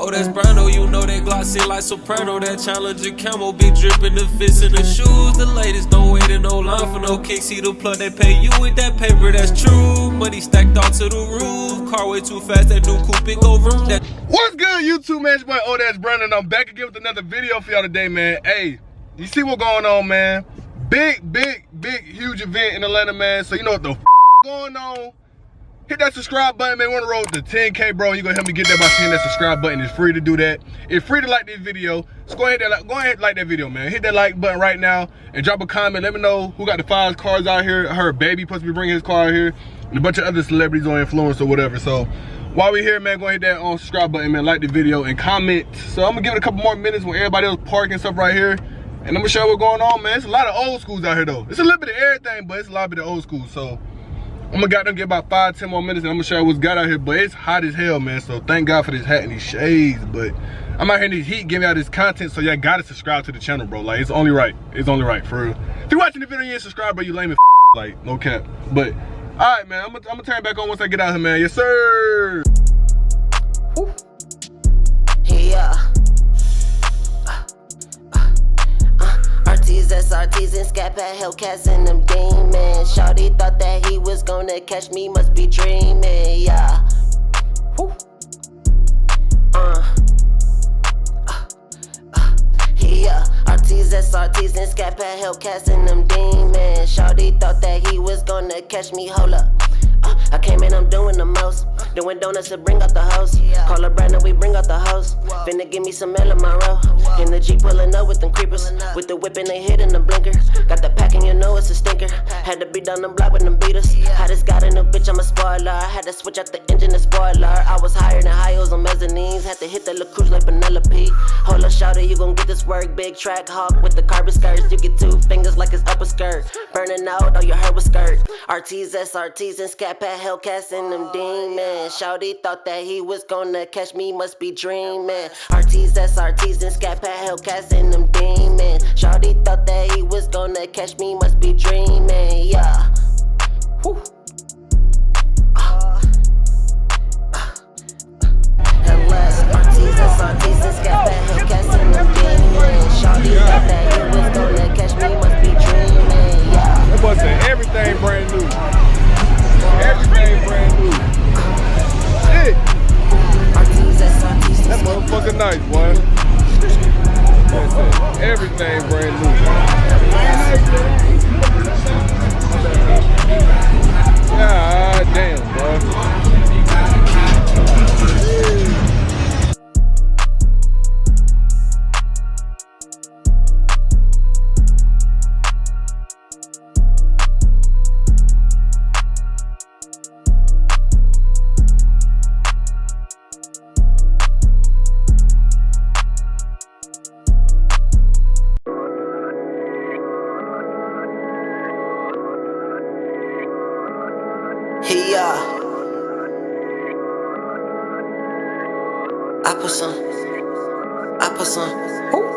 Oh, that's Brando, you know that glossy like soprano. That Challenger camo be dripping the fits in the shoes. The latest, don't wait in no line for no kicks. See the plug, they pay you with that paper, that's true. Money stacked all to the roof. Car way too fast, that new coupe it go vroom. What's good, YouTube, man? It's your boy, Oh, that's Brandon. I'm back again with another video for y'all today, man. Hey, you see what's going on, man? Big, huge event in Atlanta, man. So you know what the going on. Hit that subscribe button, man. We on the road to 10K, bro. You gonna help me get there by hitting that subscribe button. It's free to do that. It's free to like this video. So go ahead and like that video, man. Hit that like button right now and drop a comment. Let me know who got the 5 cars out here. I heard Baby supposed to be bringing his car out here, and a bunch of other celebrities or influencers or whatever. So while we here, man, go ahead and hit that subscribe button, man. Like the video and comment. So I'm gonna give it a couple more minutes when everybody else parking stuff right here, and I'm gonna show you what's going on, man. It's a lot of old schools out here though. It's a little bit of everything, but it's a lot of old schools. So I'm gonna get about 5-10 more minutes and I'm gonna show you what's got out here. But it's hot as hell, man. So thank God for this hat and these shades. But I'm out here in this heat giving out this content, so y'all gotta subscribe to the channel, bro. Like, it's only right. It's only right, for real. If you're watching the video and you ain't subscribed, bro, you lame as like, no cap. But alright, man, I'm gonna turn it back on once I get out here, man. Yes, sir. Woo. Yeah. RTs and scat pad Hellcats and them demons. Shawty thought that he was gonna catch me, must be dreaming, yeah. Woo. Yeah. RTs and scat pad Hellcats and them demons. Shawty thought that he was gonna catch me, hold up. I came in, I'm doing the most. Doing donuts to bring out the host. Call her Brandon, we bring out the host. Finna give me some L in my row. In the Jeep pulling up with them creepers. With the whip and they hitting the blinker. Got the pack and you know it's a stinker. Had to be down the block with them beaters. Hottest got in the bitch, I'm a spoiler. Had to switch out the engine and spoiler. I was higher than high heels on mezzanines. Had to hit the little cruise like Penelope. Hold up, shout it, you gon' get this work. Big track hawk with the carbon skirts. You get 2 fingers like it's upper skirt. Burning out, all you heard was skirt. RTs and scat pad Hellcats and them demons. Shawty thought that he was gonna catch me, must be dreaming. RTs and scat pad Hellcats and them demons. Shawty thought that he was gonna catch me, must be dreaming, yeah. Woo. RTs and scat pad Hellcats and them demons. Shawty thought that he was gonna catch me, must be dreaming, yeah. That boy said everything brand new. Everything brand new. Shit. That motherfucker nice, boy. Everything brand new. God damn, boy. Yeah. I put some. Ooh.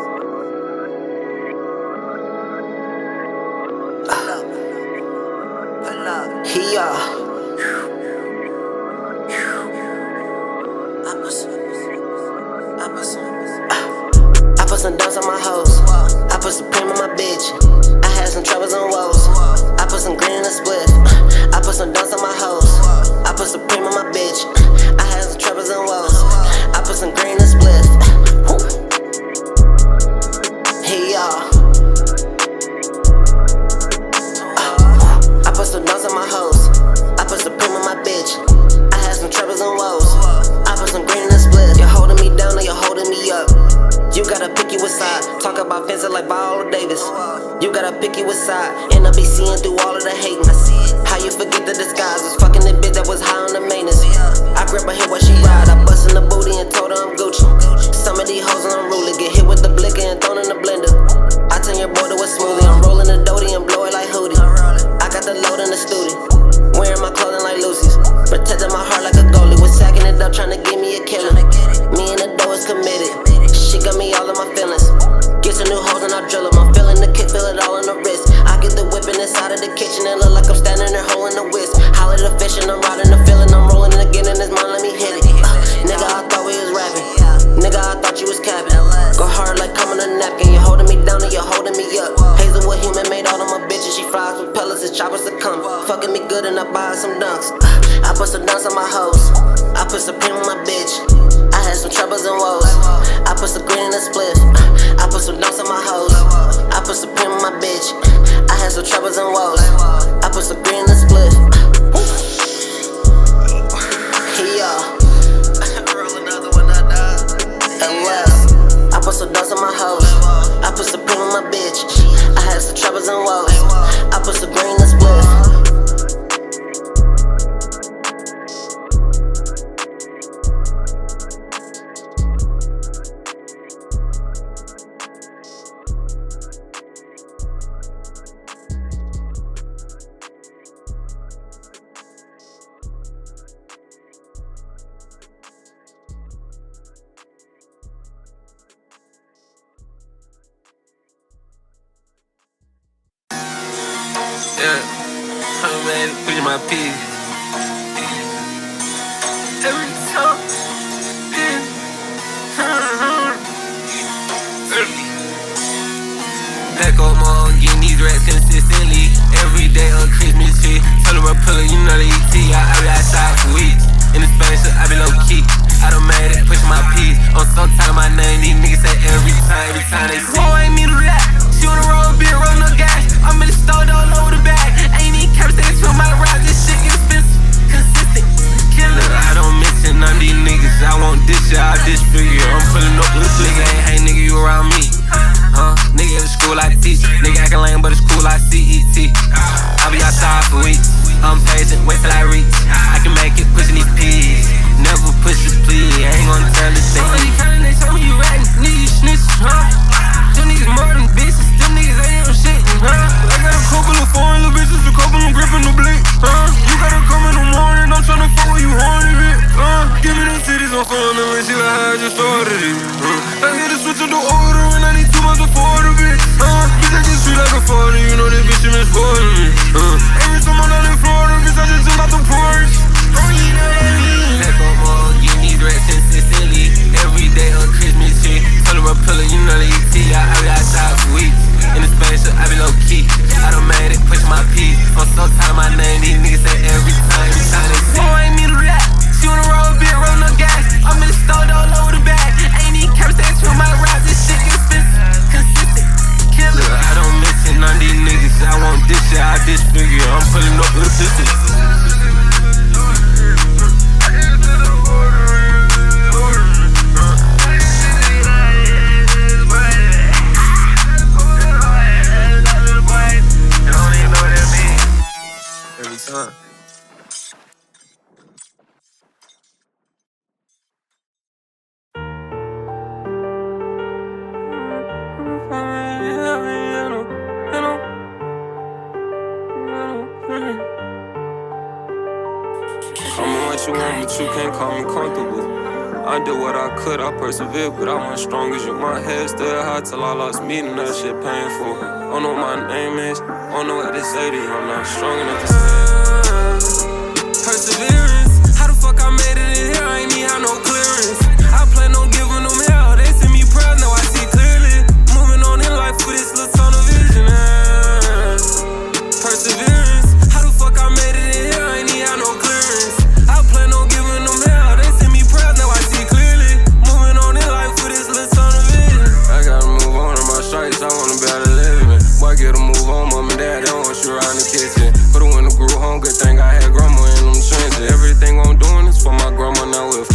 Yeah. I put some dunks on my hoes. I put some cream on my bitch. I had some troubles on woes. I put some green in the split. I put some dunks on my hoes. I put some cream on my bitch. I had some troubles and woes. I put some green in the split. Hey y'all. I put some dunks on my hoes. I put some cream on my bitch. I had some troubles and woes. I put some green in the split. You're holding me down or you're holding me up. You gotta pick you a side. Talk about fencing like Viola Davis. You gotta pick you a side. And I'll be seeing through all of the hating. How you forget the disguise? Was fucking the bitch that was high on the maintenance. I grip her hit while she ride. I bust in the booty and told her I'm Gucci. Some of these hoes on unruly. Get hit with the blicker and thrown in the blender. I turn your boy to a smoothie. I'm rolling the doty and blow it like Hootie. I got the load in the studio. Wearing my clothing like Lucy's. Protecting my heart like a goalie. Was sacking it up trying to give me a killer. Me and the dough is committed. She got me all in my feelings. Get some new hoes and I drill them. I'm feeling the kick, feel it all in the wrist. I get the whipping inside of the kitchen and look like I'm standing there holding the whisk. Holler the fucking me good and I buy some dunks. I put some dunks on my hoes. I put some pin on my bitch. I had some troubles and woes. I put some green in the spliff. I put some dunks on my hoes. I put some pin on my bitch. I had some troubles and woes. I put some green in the spliff. Yeah. Roll another one, and West. I put some dunks on my hoes. I put some pin on my bitch. I had some troubles and woes. I put some green in the spliff. Yeah, I'm mad at pushing my peas. Every time, back on my own, getting these rats consistently. Every day on Christmas tree. Tell them I'm pulling, you know the ET. I be outside for weeks. In the Spanish, I be low key. I done made it, pushing my peas. On some time, my name, these niggas say every time they see. Oh, I ain't mean to that. She on the road, beer, roll no gas. I'm in the store, all over the bag. Ain't even caps, they to my ride. This shit expensive, consistent, killer. I don't mention none of these niggas. I want this shit, I disfigure. I'm pulling up with this nigga. Hey, nigga, you around me. Nigga at the school I teach. Nigga acting lame, but it's cool, I CET. I be outside for weeks. I'm patient, wait till I reach. I can make it, pushing these peas. Never push this plea, I ain't gonna tell this thing. Somebody counting, they tell me you ratting. Niggas snitch, Them niggas more than bitches. Them niggas ain't no shit, I got a couple of foreign little bitches, a couple of gripping the blink, You gotta come in the morning, I'm tryna fuck with you horny, bitch, Give me them cities, I'm feeling them, and see like how I just started it, I hit the switch of the order, and I need 2 months before the bitch, Bitch, I get sweet like a father, you know that bitch, you been spoiling me, Every time I'm down in Florida, bitch, I just jump out the porch, you know what I mean? Back on mall, getting these rats consistently, every day on Christmas tree, tell them I'm pulling, you know the ET, I be outside for weeks, in the Spanish, I be low key, I done made it, pushing my peas, on some time my name, these niggas say every time they see. Oh, I ain't mean to that. She on the road, beer, roll no gas. I'm in the store, all over the bag. Ain't even caps, they to my ride. This shit expensive, consistent, killer. I don't mention none of these niggas. I want this shit, I disfigure. I'm pulling up with this. Every time. Call me what you want, but you can't call me comfortable. I did what I could, I persevered, but I wasn't strong as you. My head still high till I lost meeting, that shit painful. Don't know what my name is, don't know what they say to you, I'm not strong enough to say. Perseverance, how the fuck I made it in here, I ain't even have no clearance. I plan on giving them hell, they send me prayers, now I see clearly. Moving on in life with this little tunnel vision. Perseverance, how the fuck I made it in here, I ain't even have no clearance. I plan on giving them hell, they send me prayers, now I see clearly. Moving on in life with this little tunnel vision. I gotta move on to my stripes, I wanna be able to live in. Boy, get a move on, mom and dad, they don't want you around the kitchen. Put her in the group home, good thing I had grandma in them trenches. Everything I'm doing is for my grandma now. If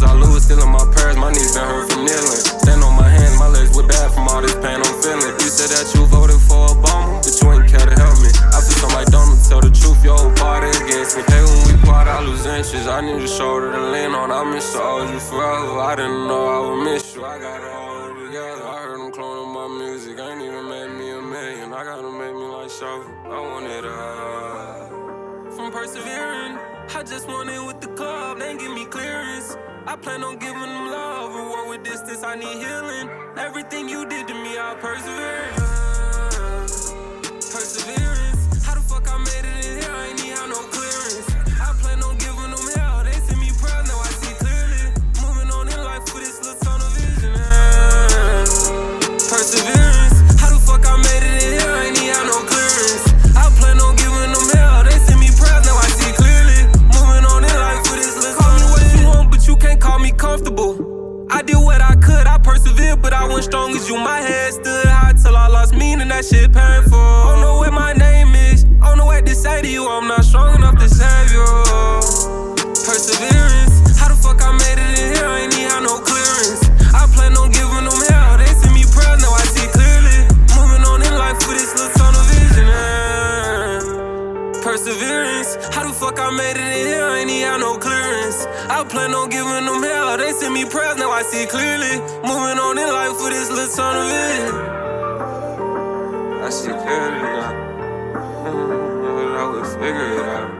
I lose, still in my purse, my knees been hurt from kneeling. Stand on my hands, my legs were bad from all this pain I'm feeling. You said that you voted for Obama, but you ain't care to help me. I feel something like Donald, tell the truth, your whole party against me. Hey, when we part, I lose inches, I need a shoulder to lean on. I miss to hold you forever, I didn't know I would miss you. I got it all together, I heard them cloning my music, ain't even made me a million. I gotta make me like Shovel, I want it from persevering, I just want it with the club, they ain't give me clearance. I plan on giving them love, reward with distance, I need healing. Everything you did to me, I'll persevere. Perseverance, how the fuck I made it in here, I ain't even have no clearance. I plan on giving them hell, they send me prayers, now I see clearly. Moving on in life with this little tunnel vision. Perseverance, how the fuck I made it in here, I ain't even have no clearance. I plan on giving them hell, they send me prayers. that shit painful. I don't know what my name is, I don't know what to say to you. I'm not strong enough to save you. Perseverance, how the fuck I made it in here? I ain't even had no clearance. I plan on giving them hell, they send me prayers, now I see clearly. Moving on in life with this little tunnel vision. Perseverance, how the fuck I made it in here? I ain't even had no clearance. I plan on giving them hell, they send me prayers, now I see clearly. Moving on in life with this little tunnel vision. I see clearly now. I would figure it out.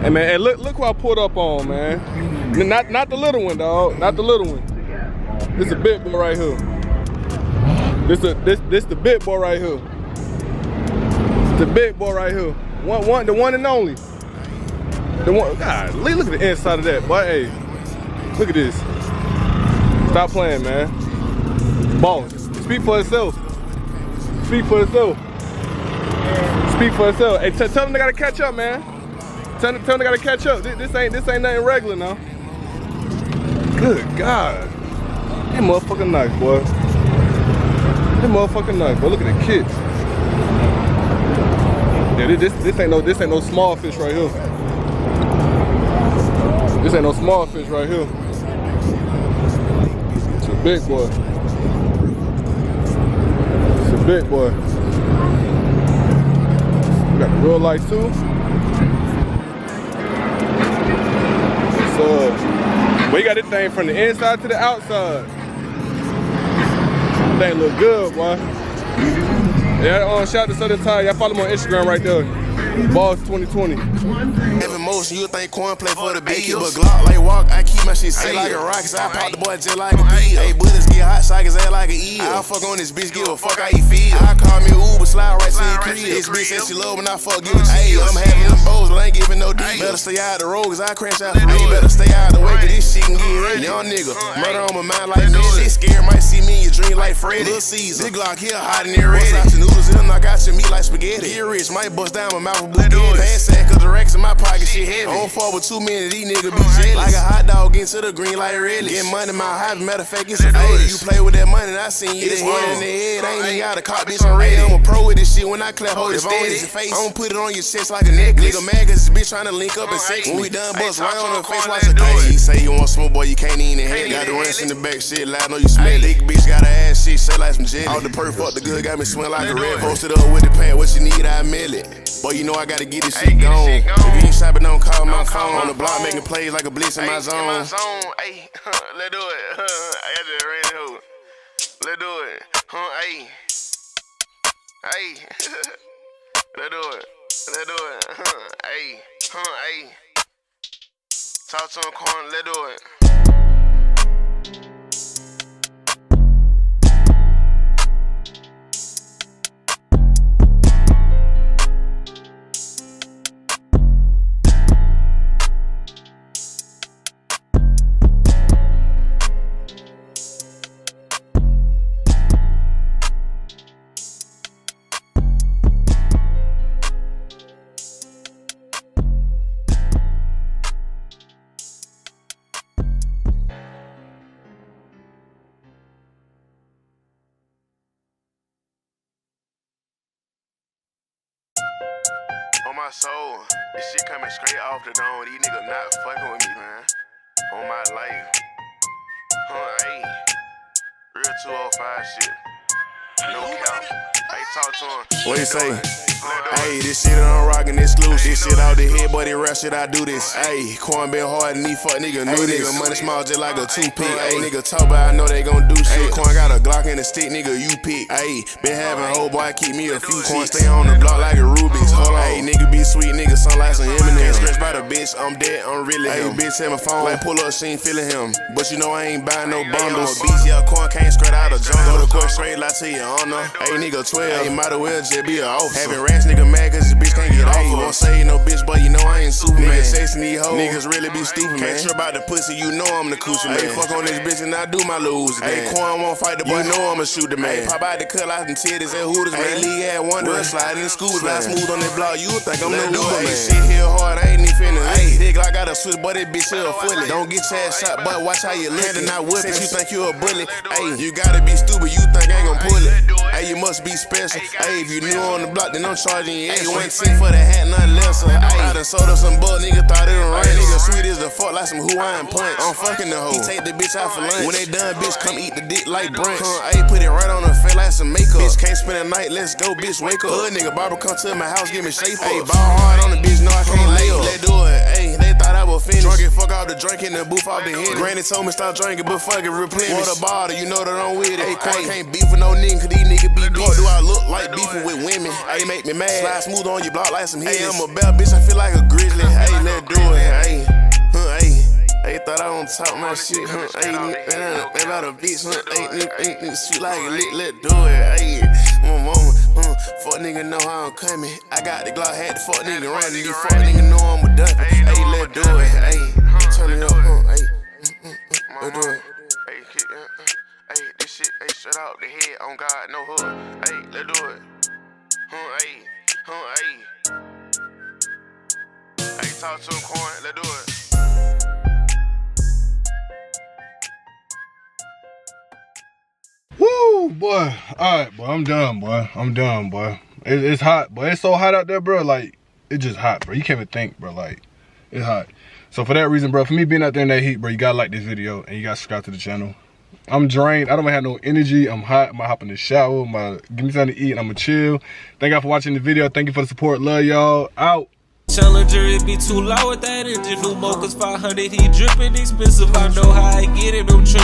Hey man, hey, look who I pulled up on, man. Not the little one, dog. Not the little one. This a big boy right here. This the big boy right here. The big boy right here. The one and only. The one. God, look at the inside of that, boy. Hey, look at this. Stop playing, man. Boss. Speak for itself. Speak for itself. Speak for itself. Hey, tell them they gotta catch up, man. Tell them they gotta catch up. This ain't nothing regular now. Good God. That motherfucking knife, boy. That motherfucking knife, boy. Look at the kids. Yeah, this ain't no small fish right here. This ain't no small fish right here. It's a big boy. It's a big boy. We got the real light too. So, we got this thing from the inside to the outside. Thing look good, boy. Yeah, shout out to Southern Tide. Y'all follow me on Instagram right there. Boss 2020. Every motion, you think corn play for the beat. But Glock like walk, I keep my shit safe like a rocket. So I pop the boy just like a beat. Hey, bullets get hot, so I can say like a eel. I'll fuck on this bitch, give a fuck how you feel. I call me Uber, slide right to your crib. This bitch said she love when I fuck, give a chill. I'm having them bows, but I ain't giving no D. Better stay out the road, cause I crash out for me. Better stay out the way, cause this shit can get real. Young nigga, murder on my mind like this. Shit scary, might see me in your dream green like Freddy. Lil' Caesar. This Glock here hot and ready. Bust out your noodles, it'll knock out your meat like spaghetti. Get rich, might bust down my mouth with Bugatti. Pass sack, cause the racks in my pocket, shit heavy. I don't fall with too many, these niggas be jealous. Like a hot dog into the green like relish. Get money, my hobby, matter of fact, it's a hey, you play with that money, I seen you. It's hand in the head, I ain't even got a cop, bitch, I'm ready. I'm a pro with this shit when I clap, hold it steady. I'ma put it on your chest like a necklace. Nigga mad cause this bitch tryna link up and sex. When we done, bust right on her face like a case. He say you want smoke, boy, you can't even inhale it. Got the rest in the back, shit loud, know you smell it. Big bitch got her ass shit, shit like some jelly. All the perk, fuck the good, got me smell like a red. Posted up with the pad, what you need, I mail it. Boy, you know I gotta get this shit gone. If you ain't shopping, don't call my phone. On the block making plays like a blitz in my zone. Hey, let's do it. I got that ready to let's do it. Hey. Hey. Let's do it. Let's do it. Hey. Hey. Talk to him, corn. Let's do it. On my soul, this shit coming straight off the dome. These niggas not fucking with me, man. On my life. Hey. Real 205 shit. No count. Hey, talk to him. What you say? Hey, this shit I'm rockin' exclusive. This shit out the head, but it rap shit, I do this. Hey, corn been hard and these fuck nigga knew this. Nigga money small just like a toothpick. Hey, nigga talk about I know they gon' do shit. Corn got a Glock and a stick, nigga, you pick. Hey, been having whole boy, keep me a few corn stay on the block like a Rubik's. Hold on. Hey, nigga be sweet, nigga, sound like some Eminem. Can't scratch by the bitch, I'm dead, I'm really him. Hey, bitch had my phone, like pull up, she ain't feeling him. But you know I ain't buying no bundles. Beats, yeah, corn can't scratch out of jungle. Go to court straight, lie to your honor. Hey, nigga 12, hey, might as well just be a officer. Having rats, nigga mad cause this bitch can't get off. Won't say no bitch, but you know I ain't Superman. Niggas chasing these hoes, niggas really be stupid, man. Can't trip out the pussy, you know I'm the coochie, man. Hey, fuck on this bitch and I do my lose. Hey, corn won't fight the boy, you know I'ma shoot the man. Hey, pop out the cut out them titties and hooters, man. Hey, league had wonder, slide in the school, slide smooth on that block, you would think I'm the Uber, man. Shit here hard, I ain't even finna. Hey, dick like I got a switch, but this bitch here a fully. Don't get your ass shot, but watch how you look and not whip it. You think you a bully? Hey, you gotta be stupid, you think I ain't gon' pull it. Hey, you must be special. Hey, if you new on the block, then I'm charging you. Hey, 110 for the hat, nothing less. I done sold up some bull, nigga thought it was rain. Nigga sweet as the fuck, like some Hawaiian punch. I'm fucking the hoe. He take the bitch out for lunch. When they done, bitch, come eat the dick like brunch. Hey, put it right on her face like some makeup. Bitch can't spend a night, let's go, bitch, wake up. Hood nigga, Barbara come to my house, give me shape up. Hey, ball hard on the bitch, no, I can't lay up. Let's do it, hey, they thought I was finished. Drunk and fuck out the drink in the booth off the head. Granny told me stop drinking, but fuck it, replenish. Water bottle, you know that I'm with it. Hey, can't beef with no nigga, cause these niggas be beef. Do I look like beefing with women? Hey, make me mad. Slide smooth on your block like some heat. Hey, I'm a bad bitch, I feel like a grizzly. Hey, let's do it. Hey, hey, thought I don't talk my shit. Hey, they about a bitch. Hey, shoot like a lick. Let's do it. Hey, fuck nigga know how I'm coming. I got the Glock, had the fuck nigga running. These fuck nigga know I'm a dumpy. Hey, let's do it. Hey, turn it up. Hey, let's do it. Hey, this shit, hey, straight out the head. On God, no hood. Hey, let's do it. Hey. Hey, talk to him, corn, let's do it. Woo, boy. Alright, boy, I'm done, boy. I'm done, boy. It's hot, boy. It's so hot out there, bro. Like, it's just hot, bro. You can't even think, bro. Like, it's hot. So for that reason, bro, for me being out there in that heat, bro, you gotta like this video and you gotta subscribe to the channel. I'm drained. I don't have no energy. I'm hot. I'm gonna hop in the shower. Give me something to eat and I'm gonna chill. Thank y'all for watching the video. Thank you for the support. Love y'all. Out. Challenger, it be too loud with that engine. New Mocha's 500, he dripping expensive. I know how I get it. I'm trenching.